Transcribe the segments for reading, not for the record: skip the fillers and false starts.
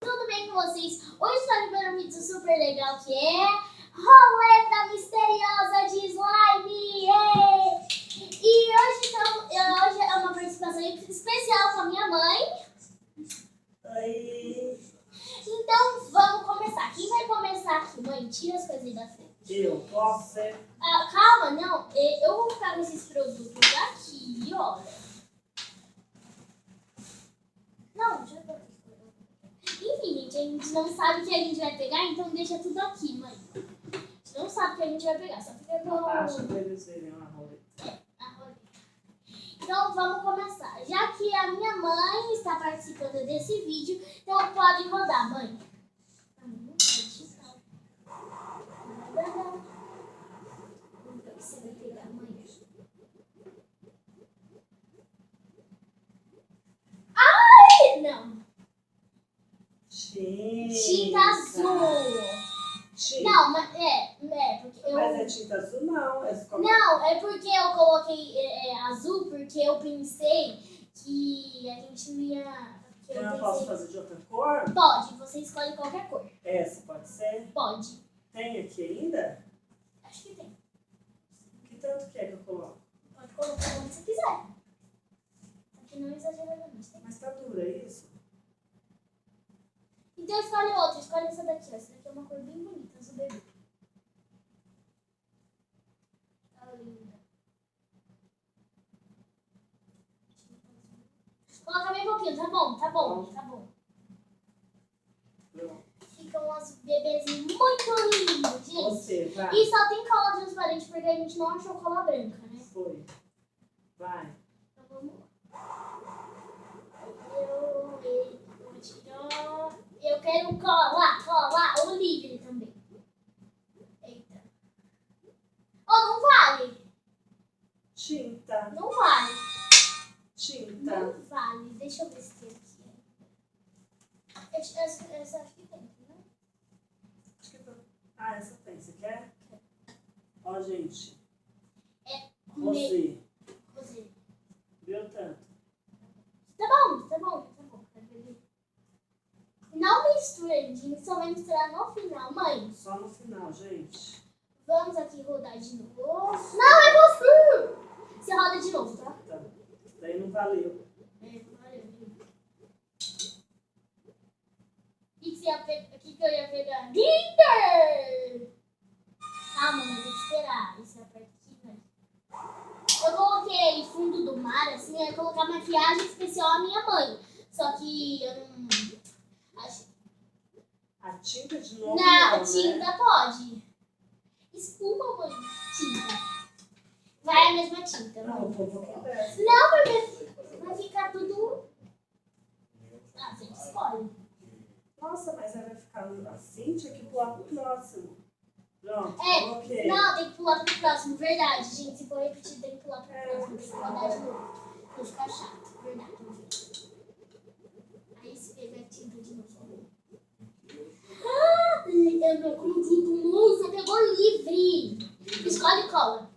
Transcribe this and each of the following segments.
tudo bem com vocês? Hoje estou vendo um vídeo super legal que é Roleta misteriosa de slime! E hoje é uma participação especial com a minha mãe. Oi! Então vamos começar. Quem vai começar aqui? Mãe, tira as coisas aí da frente. Eu posso ser? Calma, não. Eu vou ficar com esses produtos aqui, olha. Não, deixa eu ver. Enfim, gente, a gente não sabe o que a gente vai pegar, então deixa tudo aqui, mãe. A gente não sabe o que a gente vai pegar, só fica com Acho que eles verem a roleta. a roleta. Então vamos começar. Já que a minha mãe está participando desse vídeo, então pode rodar, mãe. Você vai pegar, mãe. Ai, não. Tinta azul. Tinta. Não, mas porque eu... Mas é tinta azul não. Não, é porque eu coloquei azul porque eu pensei que a gente não ia... Eu não posso fazer de outra cor? Pode, você escolhe qualquer cor. Essa pode ser? Pode. Tem aqui ainda? Acho que tem. Que tanto que é que eu coloco? Pode colocar onde você quiser. Aqui não exageradamente. Tem. Mas tá dura, é isso? Então escolhe outra, escolhe essa daqui. Essa daqui é uma cor bem bonita, azul bebê. Tá linda. Coloca bem pouquinho, tá bom, tá bom, tá bom. Pronto. Ficam os bebezinhos muito lindos, gente. Você, vai. E só tem cola transparente porque a gente não achou cola branca, né? Foi. Vai. Então vamos lá. Eu quero cola, o livre também. Eita. Oh, não vale. Tinta. Não vale. Tinta. Não vale. Deixa eu ver se tem aqui. Essa acho que tem, né? Acho que tá. Ah, essa tem. Você quer? Ó, gente. Você. Viu tanto? Tá bom. Não mistura, a gente só vai misturar no final, mãe. Só no final, gente. Vamos aqui rodar de novo. Não, é você! Você roda de novo, tá? Tá. Daí não valeu. Valeu. O que eu ia pegar? Glitter! Calma, mas tem que esperar. Esse aperto aqui, né? Eu coloquei fundo do mar, assim, eu ia colocar maquiagem especial à minha mãe. Só que eu não... A tinta de novo Não, não, tinta né? pode. Espuma, mãe. Tinta. Vai a mesma tinta. Não, Mãe. vou pôr um pouquinho dessa. Não, porque vai ficar tudo... Ah, você que escolhe. Nossa, mas aí vai ficar assim, tinha que pular pro próximo. Pronto, É, coloquei. não, tem que pular pro próximo, verdade, gente. Se for repetir, tem que pular pro próximo, tem que rodar de novo. Vai ficar chato, verdade. Aí se pega a tinta de novo. Eu não acredito, você pegou livre. Escolhe cola.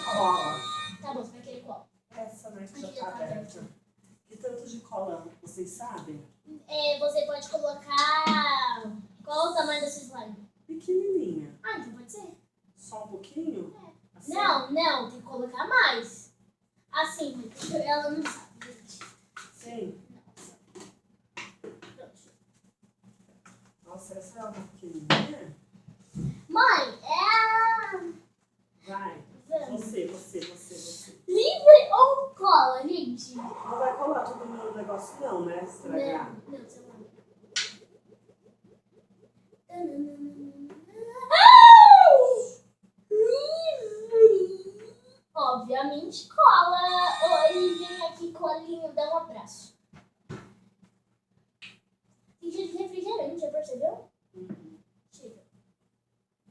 Cola. Tá bom, você vai querer cola. Essa, né, que já Aqui tá já tá aberta. Que tanto de cola vocês sabem? Você pode colocar... Qual o tamanho desse slime? Pequenininha. Ah, então pode ser. Só um pouquinho? Assim? Não, tem que colocar mais. Assim, ela não sabe, gente. Sim. Pronto. Nossa, essa é uma pequenininha? Mãe, Vai. Vamos. Você. Livre ou cola, gente? Não vai colar tudo no meu negócio não, né? Estragar. Não, você não. Livre! Obviamente cola. Oi, vem aqui, colinho, dá um abraço. Tem jeito de refrigerante, já percebeu? Chega.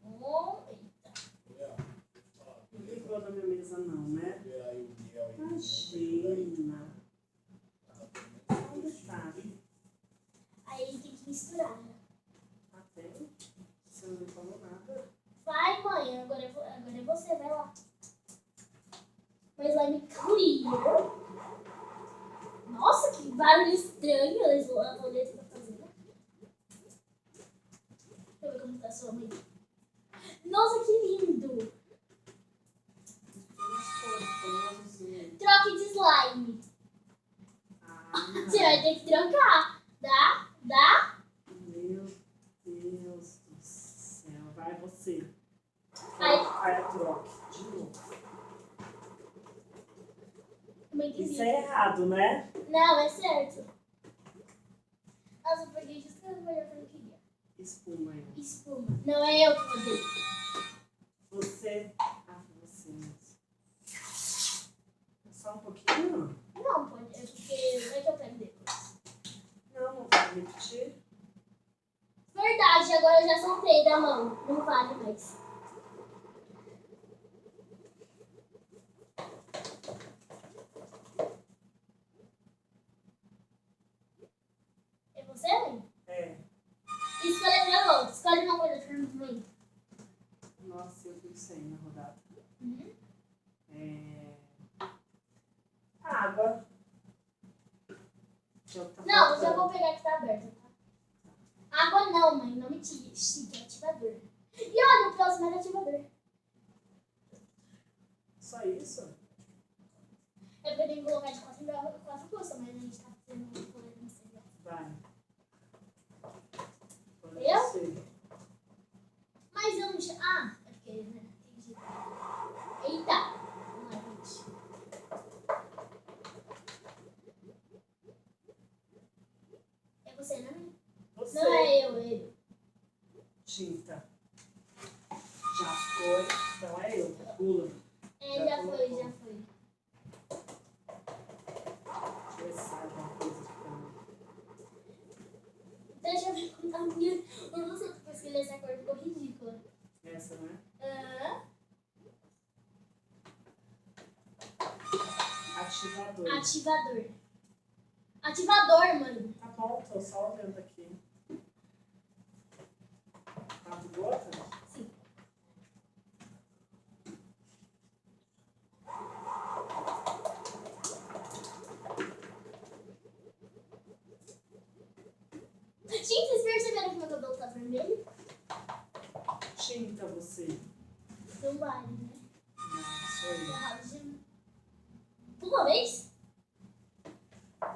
Eita. Não ficou na minha mesa não, né? Imagina. Onde tá? Aí tem que misturar, né? Até? Você não me falou nada? Vai, mãe, agora é você, vai lá. Uma slime clear. Nossa, que barulho estranho a roleta tá fazendo. sua mãe. Nossa, que lindo! Troque de slime. Você vai ter que trocar. Dá? Meu Deus do céu. Vai você. Aí. Aí troque. De novo. Isso é é errado, né? Não, é certo. Nossa, eu peguei justo a melhor que eu queria. Espuma aí. Espuma. Não é eu que mandei. Você. Você mesmo. Só um pouquinho? Não, pode. É porque vai que eu pego depois. Não vai repetir. Verdade, agora eu já soltei da mão. Não vale mais. É você, mãe? É. Escolha pra outra. Escolhe uma coisa pra mim. Nossa, eu fico sem na rodada. Uhum. Água. Não, eu já vou pegar que tá aberta, tá? Água não, mãe. Não me tire. Chique, é ativador. E olha, o próximo era ativador. Só isso? Eu poderia colocar de 4 costas, mas a gente tá fazendo um colete misteriosa. Vai. Eu? Você. Mas eu não chamo. Ah, é porque, né? Entendi. Eita! Vamos lá, gente. É você, né, mãe? Você. Não é eu, é ele. Tinta. Já foi. Então é eu. Pula. É, já foi, já foi. Deixa eu ver se sai alguma coisa aqui pra mim. Deixa eu ver como tá a minha. Eu não sei porque eu escolhi essa cor, ficou ridícula. Essa, né? Aham. Ativador. Ativador. Ativador, mano. Tá bom, tô só olhando aqui. 4 gotas? Sim. Gente, vocês perceberam que meu cabelo tá vermelho? Tinta, você. Não vale, né? Não, sou eu. Errado de... Uma vez?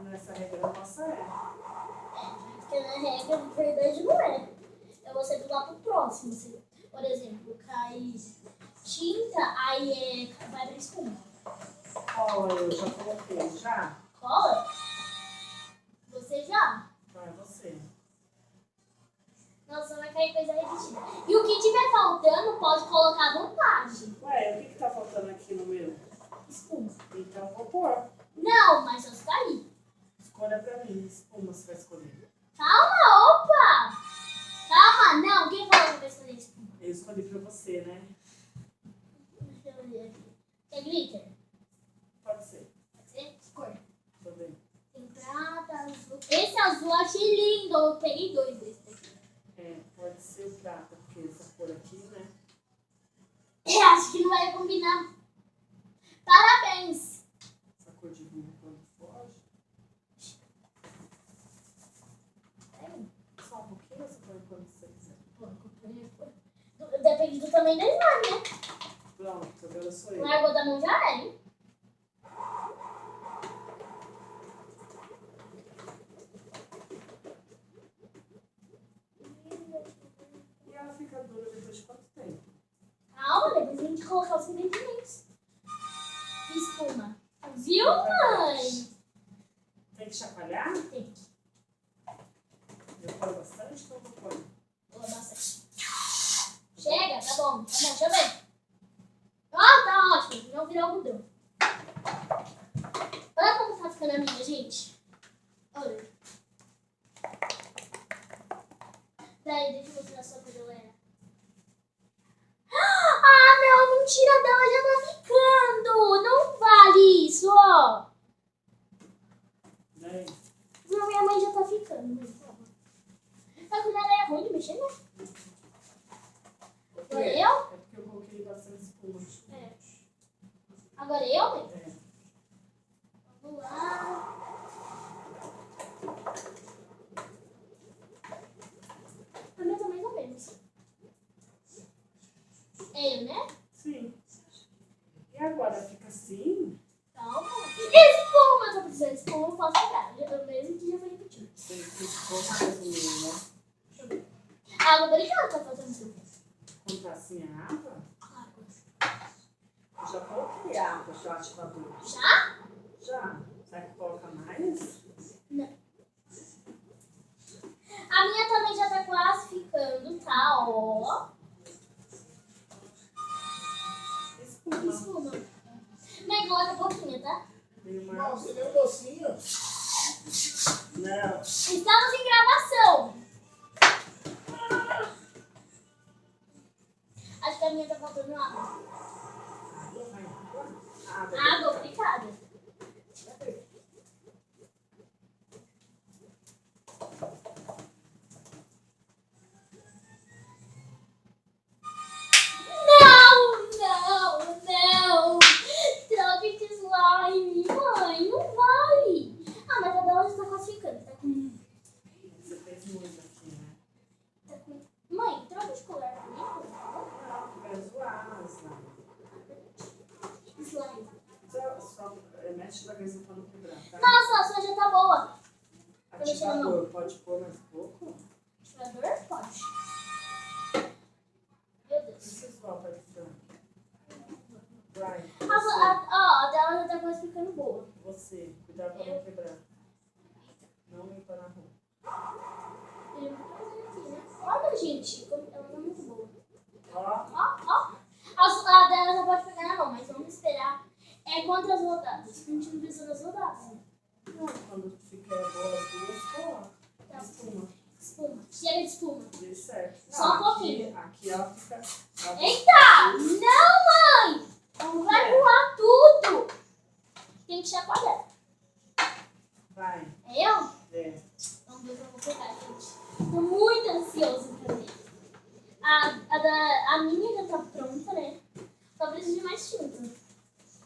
Nessa regra nossa é. Porque na regra, na verdade, não é. Eu vou ser do lá pro próximo. Se, por exemplo, cai tinta, aí vai pra espuma. Cola, eu já coloquei. Já? Cola? Você já? Vai, você. Nossa, vai cair coisa repetida. E o que tiver faltando, pode colocar à vontade. Ué, o que tá faltando aqui no meu? Espuma. Então vou pôr. Não, mas só se cair. Escolha pra mim. Espuma você vai escolher. Calma, opa! Calma, não. Quem falou que vai escolher espuma? Eu escolhi pra você, né? Deixa eu ver aqui. Quer glitter? Pode ser. Pode ser? Cor. Tô bem. Tem prata, azul. Esse azul eu achei lindo. Eu peguei 2 desse daqui. É, pode ser o prata, porque essa cor aqui, né? Eu acho que não vai combinar. Parabéns! Essa cor de vinho quando foge. Só um pouquinho, você põe quando você quiser. Depende do tamanho da slime, né? Pronto, agora sou eu. Largou da mão já é, hein? E ela fica dura depois de quanto tempo? Calma, depois a gente colocar os ingredientes. Espuma. Viu, mãe? Tem que chacoalhar? Tem que. Eu ponho bastante, então eu ponho. Boa, bastante. Chega, tá bom. Deixa eu ver. Ó, tá ótimo. Não virou algodão. Olha como tá ficando a minha, gente. Olha. Peraí, deixa eu mostrar só quando eu era. Ah, não, mentira dela já tá ficando. Não vale isso, ó. Daí? Não, minha mãe já tá ficando. Mas tá bom. Só que ela é ruim de mexer, né? Agora eu? É porque eu coloquei bastante espuma. É. Agora eu, mãe? É. Vamos lá. A minha tá mais ou menos. É eu, né? Sim. E agora fica assim? Calma. Espuma, eu tô precisando de espuma, eu posso pegar. Eu mesmo que já vou repetir. Tem que espuma mesmo, né? Água delicada tá faltando isso. Quando tá assim a água, Água. eu já coloquei água pro ativador. Já? Já. Será que coloca mais? Não. A minha também já tá quase ficando, tá? Ó. Espuma. Espuma. Mãe, coloca pouquinho, tá? Não, Você deu docinho? Não. Estamos em gravação. Acho que a minha tá faltando água. Água vai. Água aplicada. Não. Troque de slime, mãe. Não vai. Ah, mas a dela já tá classificando. Tá com... Você fez muito aqui, né? Tá com... Mãe, troca de cor comigo. Não, vai zoar, slime. Slime. Só mexe devagarzinho pra não quebrar, tá? Nossa, a sua já tá boa. Ativador, pode pôr mais pouco? Ativador? Pode. Meu Deus. Isso volta aqui, Brian. A dela já tá quase ficando boa. Você, cuidado pra não quebrar. Não limpa na rua. Olha, gente, ela tá muito boa. Ó, Ó. A dela já pode pegar na mão, mas vamos esperar. É quantas rodadas? A gente não precisa das rodadas, né? não, quando ficar boa as duas, coloca. Tá. Espuma. Espuma. Chega de espuma. Deu certo. Só um pouquinho. Aqui ela fica... Eita! Não, mãe! Não vai voar tudo! Tem que chacoalhar. Vai. É eu? É. Vamos ver o que eu vou pegar, gente. Tô muito ansiosa pra ver. A minha já tá pronta, né? Só preciso de mais tinta.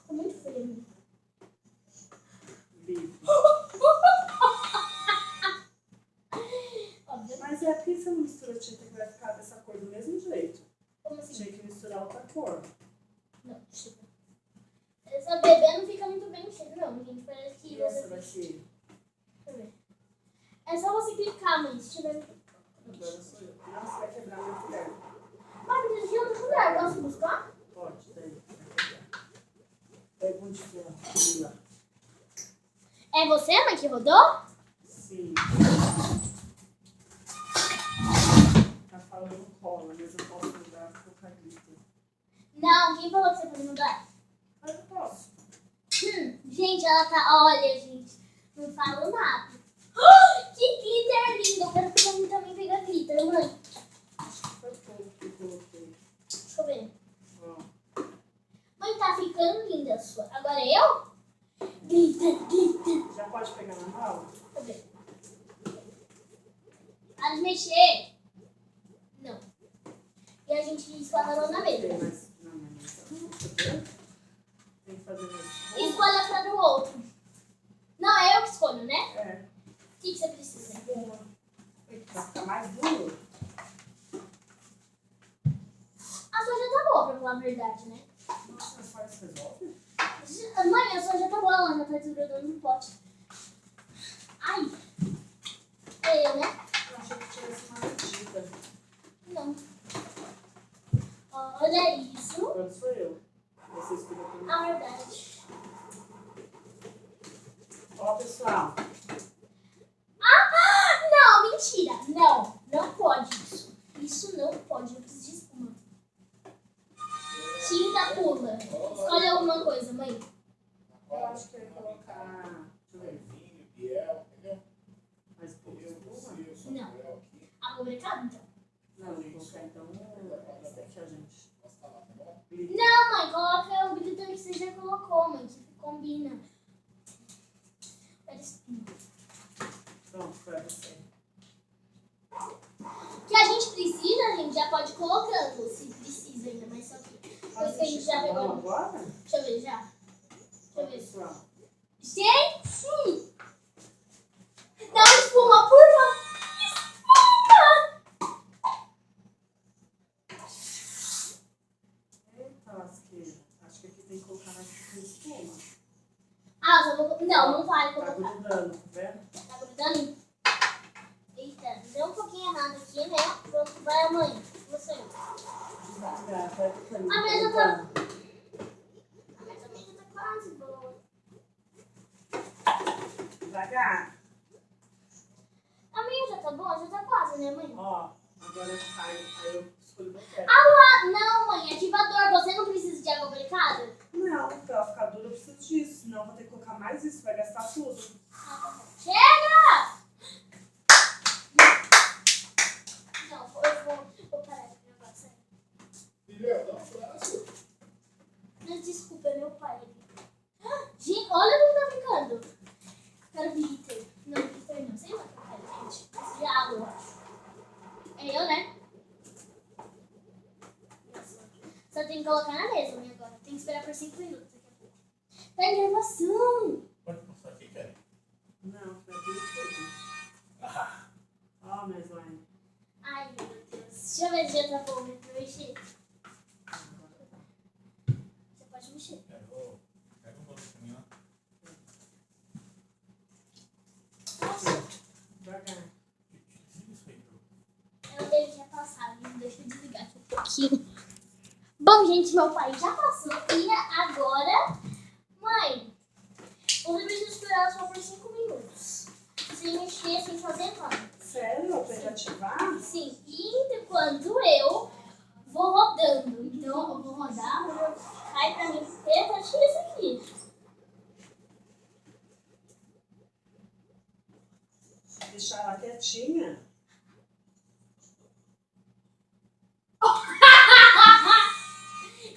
Tô muito frio. Bife. Óbvio. Mas é porque você não mistura tinta que vai ficar dessa cor do mesmo jeito. Como assim? Tinha que misturar outra cor. Não, tipo. Essa bebê não fica muito bem cheia, não, gente. Parece que E essa você. vai ser... Deixa eu ver. É só você clicar, mãe. Se tiver. Agora sou eu. Não, você vai quebrar minha colher. Mas precisa de outra colher. Posso buscar? Pode, daí. Vai quebrar. Pega um de fila. É você, mãe, que rodou? Sim. Tá falando cola, mas eu posso mudar pro cabrito. Não, quem falou que você pode mudar? Mas eu posso. Gente, ela tá. Olha, gente. Não falo nada. Que glitter lindo. Eu quero que pra mim também pegar glitter, mãe. Foi pouco que eu coloquei. Deixa eu ver. Ó. Mãe, tá ficando linda a sua. Agora eu? Glitter. Já pode pegar na mala? Deixa eu ver. Para de mexer. Não. E a gente escolhe na mesa. Tem mais. Não, mas tem que fazer mais. Escolha pra do outro. Não, é eu que escolho, né? É. O que você precisa? Espuma. Vai ficar mais duro? A sua já tá boa, pra falar a verdade, né? Nossa, faz resolve? Mãe, a sua já tá boa, ela já tá desgrudando no pote. Ai. É eu, né? Eu achei que tivesse uma medida. Não. Olha isso. Agora sou eu. Você escolheu pra mim. A verdade. Ó, pessoal. Não, mentira. Não pode isso. Isso não pode. Eu preciso de espuma. Tinta pula. Escolhe alguma coisa, mãe. Eu acho que eu ia colocar. Deixa eu ver. Mais pouco espuma? Não. Água mercado, então. Não, vou colocar então. Esse aqui, a gente. Não, mãe. Coloca o glitter que você já colocou, mãe. Que combina. Pronto, foi você. Que a gente precisa, a gente já pode ir colocando, se precisa ainda, mas só que depois que a gente já pegou. Agora? Deixa eu ver, já. Deixa eu ver. Pessoal. Gente! Dá uma espuma, por favor! Espuma! Não, não vai Tá colocar. grudando, tá vendo? Tá grudando? Eita, deu um pouquinho errado aqui, né? Pronto, vai, mãe. Você. Devagar, vai ficando. A mesa tá... A mesa também já tá quase boa. Devagar. A minha já tá boa? Já tá quase, né, mãe? Ó, agora cai. Aí eu escolho o que eu quero. Não, mãe, ativador. Você não precisa de água aplicada? Não, pra ela ficar dura eu preciso disso. Senão eu vou ter que colocar mais isso, vai gastar tudo. Chega! Não, eu vou parar de gravar, sério. Filha, dá um abraço. Mas desculpa, é meu pai. Gente, olha como tá ficando. Quero glitter. Não, glitter não. Sei lá o que eu quero, gente. Preciso de água, eu acho. É eu, né? Só tem que colocar na mesa, né, agora. Tem que esperar por 5 minutos daqui a pouco. Tá em gravação. Pode passar aqui, Kelly? Não, foi aquilo tudo. Ah, Ó, minha mãe. Ai, meu Deus. Deixa eu ver se já tá bom, né, pra mexer. Você pode mexer. pega o bolo pra mim, ó. Nossa, Devagar. Desliga isso aí, Ju. eu dele já passado. Deixa eu desligar aqui um pouquinho. Bom, gente, meu pai já passou. E agora, mãe, você precisa esperar só por 5 minutos. Sem mexer, sem fazer nada. Sério? Pra ele ativar? Sim, e enquanto eu vou rodando. Então, eu vou rodar, cai pra mim. Eita, acho que é isso aqui. Deixar ela quietinha.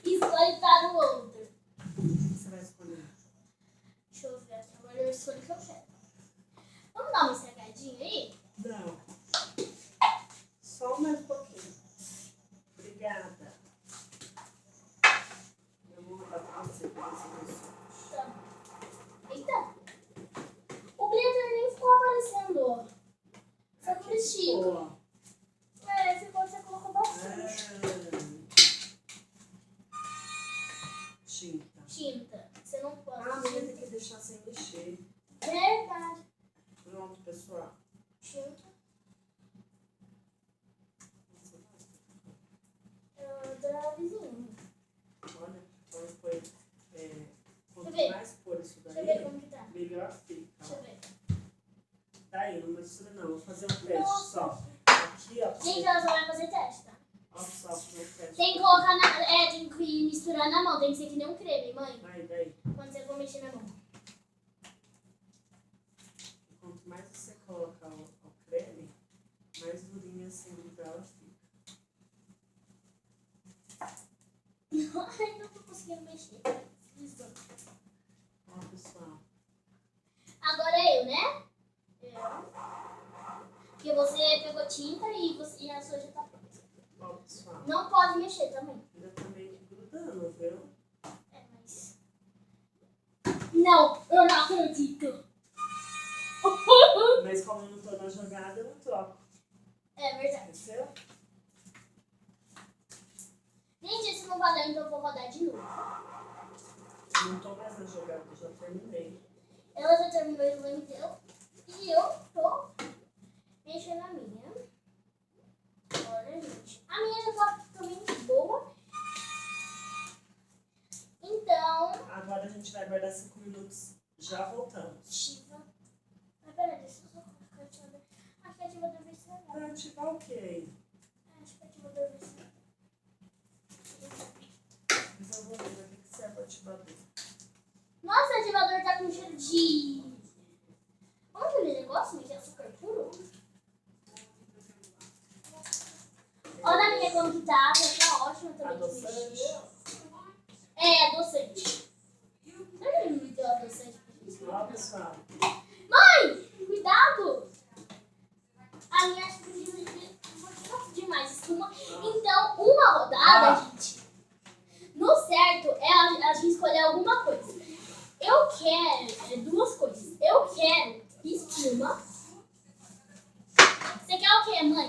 Escolhe para o outro. Você vai escolher. Deixa eu ver aqui. Agora eu escolho o que eu quero. Vamos dar uma estragadinha aí? Não. Só mais um pouquinho. Obrigada. Eu vou rodar pra você, pra você ver. Tá. Eita. O glitter nem ficou aparecendo, ó. Só que estica. Boa. É, ficou, você colocou bastante. Tinta. Tinta. Você não pode. Ah, mas tem que deixar sem mexer. Verdade. Pronto, pessoal. Tinta. Da vizinha. Olha, quando foi. Quanto Deixa eu ver. mais por isso Deixa eu ver daí, como que tá. melhor fica. Deixa eu ver. Daí, não mistura não. Vou fazer um teste Nossa. só. Aqui, ó. Gente, ela só vai fazer teste, tá? Ó, só fazer um teste. Tem que colocar na... tem que misturar na mão. Tem que ser que nem um creme, mãe. Aí, daí. Quando você for mexer na mão. Quanto mais você coloca o creme, mais durinha assim dela fica. Ai, não tô conseguindo mexer. Isso. Ó, pessoal. Agora é eu, né? Porque você pegou tinta e a sua já tá pronta. Ó, pessoal. Não pode mexer também. Ainda tá meio que grudando, viu? É, mas... Não, eu não acredito. Mas como eu não tô na jogada, eu não troco. É verdade. Entendeu? Gente, esse não valeu, então eu vou rodar de novo. Não tô mais na jogada, eu já terminei. Ela já terminou o exame dela. E eu tô mexendo na minha. Olha, gente. A minha já tá também boa. Então... Agora a gente vai guardar 5 minutos. Já voltamos. Ativa. Mas peraí, deixa eu só colocar o ativador. Acho que o ativador vai estragar. Vai ativar o quê? Acho que o ativador vai estragar. Mas eu vou ver pra que serve o ativador. Nossa, o ativador tá com cheiro de... Vamos aquele negócio, mas é açúcar puro? Olha a minha como que tá. Já tá ótima também de Adoçante? mexer. É, adoçante. Será que ele me deu adoçante pra gente? Ó, pessoal. Mãe, cuidado! A minha acho que um demais espuma. Então, uma rodada, gente. No certo é a gente escolher alguma coisa. Eu quero duas coisas. Eu quero espuma. Você quer o quê, mãe?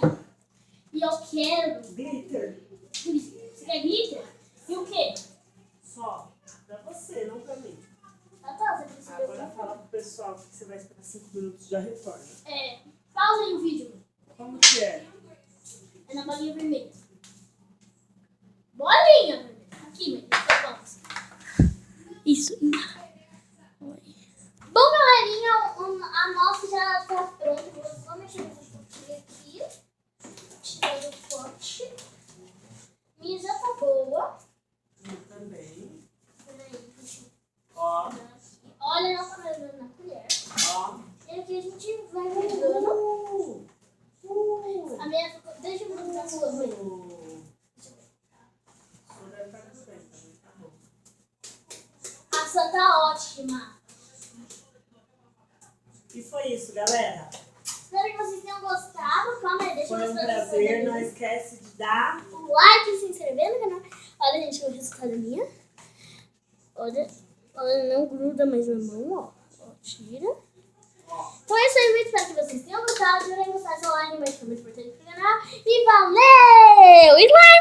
E eu quero Glitter. Você quer glitter? E o quê? Só. Pra você, não pra mim. Ah, tá, você precisa Agora fala pro pessoal. 5 minutos já retorna. É, pausa aí o vídeo. Como que é? É na bolinha vermelha. Bolinha vermelha. Aqui, pausa. Isso. Bom, galerinha, a nossa já tá pronta. Vou mexer um pouquinho aqui. Tirando o pote. Minha já tá boa. Eu também. Peraí, deixa eu Ó, pegar aqui. Olha, não tá vendo na colher. ó. E aqui a gente vai jogando. A minha ficou... Deixa eu ver a sua mãe. Só deve estar no centro também, tá bom. A sua tá ótima. E foi isso, galera. Espero que vocês tenham gostado. Calma aí, deixa eu Foi ver um se prazer. Não esquece de dar o like e se inscrever no canal. Olha, gente, o resultado minha. Olha, não gruda mais na mão, ó. Tira. Então é isso aí, gente. Espero que vocês tenham gostado. Se vocês gostarem, seu like vai ser muito importante pro canal. E valeu! Slime!